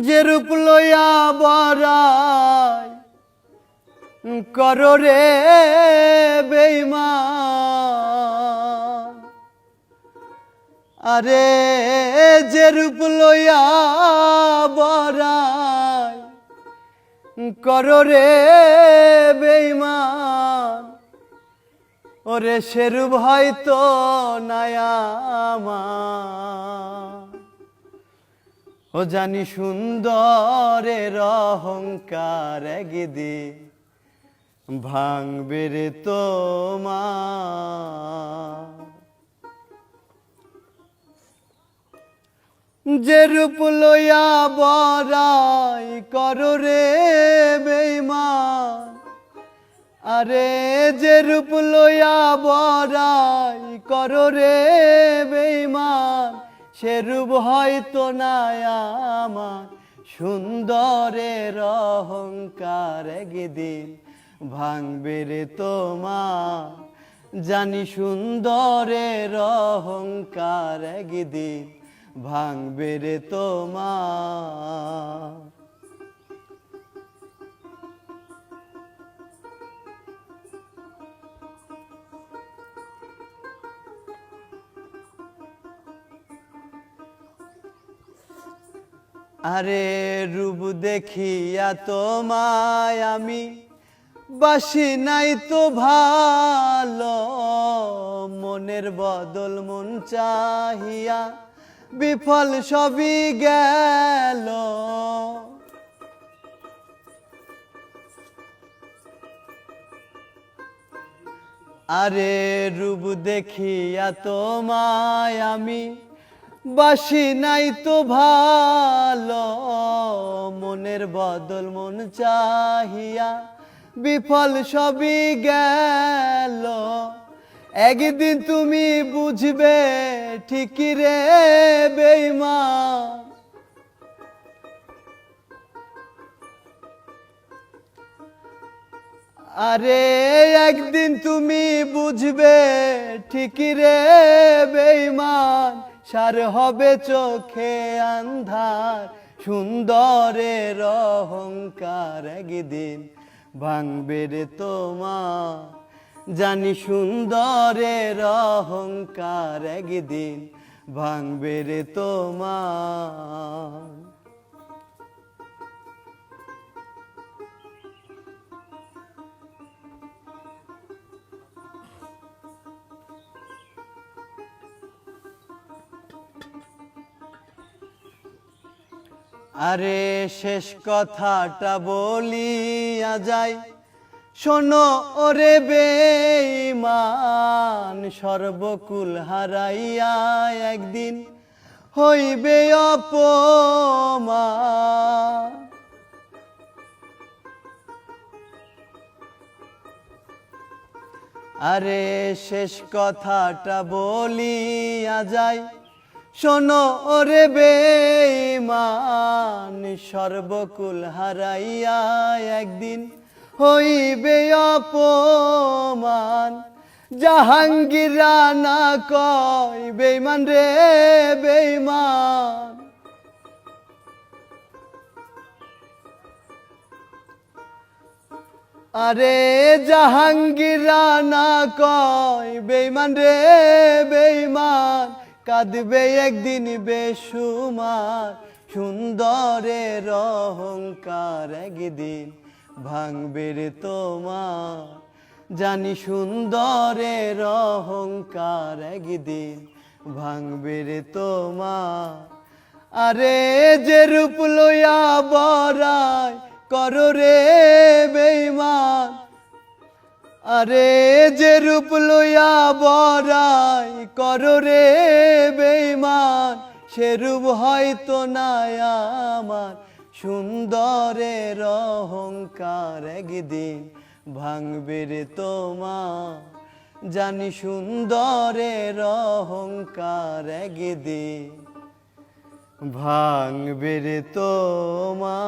যে রূপ লইয়া বড়াই করো রে বেঈমান, আরে যে রূপ লইয়া বড়াই করো রে বেঈমান, ওরে সে রূপ হয়তো নাই আমার। ও জানি সুন্দরের অহংকার একদিন ভাঙবে রে তোমার। যে রূপ লইয়া বড়াই করো রে বেঈমান, আরে যে রূপ লইয়া বড়াই করো রে বেঈমান, সে রূপ হয়তো নাই আমার। সুন্দরের অহংকার একদিন ভাঙবে রে তোমার। জানি সুন্দরের অহংকার একদিন ভাঙবে রে তোমার। আরে রূপ দেখিয়া তোমায় আমি বাসি নাই তো ভালো, মনের বদল মন চাহিয়া বিফল সবই গেল। আরে রূপ দেখিয়া তোমায় আমি বাসি নাই তো ভালো, মনের বদল মন চাহিয়া বিফল সবই গেল। একদিন তুমি বুঝবে ঠিকই রে বেঈমান, আরে একদিন তুমি বুঝবে ঠিকই রে বেঈমান, সার হবে চোখে আন্ধার। সুন্দরের অহংকার একদিন ভাঙবে রে তোমার। জানি সুন্দরের অহংকার একদিন ভাঙবে রে তোমার। আরে শেষ কথাটা বলিয়া যাই, শোনো ওরে বেঈমান, সর্বকুল হারাইয়া একদিন হইবে অপমান। আরে শেষ কথাটা বলিয়া যাই, শোনো ওরে বেঈমান, সর্বকুল হারাইয়া একদিন হইবে অপমান। জাহাঙ্গীর রানা কয় বেঈমান রে বেঈমান, আরে জাহাঙ্গীর রানা কয় বেঈমান রে বেঈমান, কাঁদবে একদিন বেসুমার। সুন্দরের অহংকার একদিন ভাঙবে রে তোমার। জানি সুন্দরের অহংকার একদিন ভাঙবে রে তোমার। আরে যে রূপ লইয়া বড়াই করো রে বেঈমান, আরে যে রূপ লইয়া বড়াই করো রে বেঈমান, সে রূপ হয়তো নাই আমার। সুন্দরের অহংকার একদিন ভাঙবে রে তোমার। জানি সুন্দরের অহংকার একদিন ভাঙবে রে তোমার।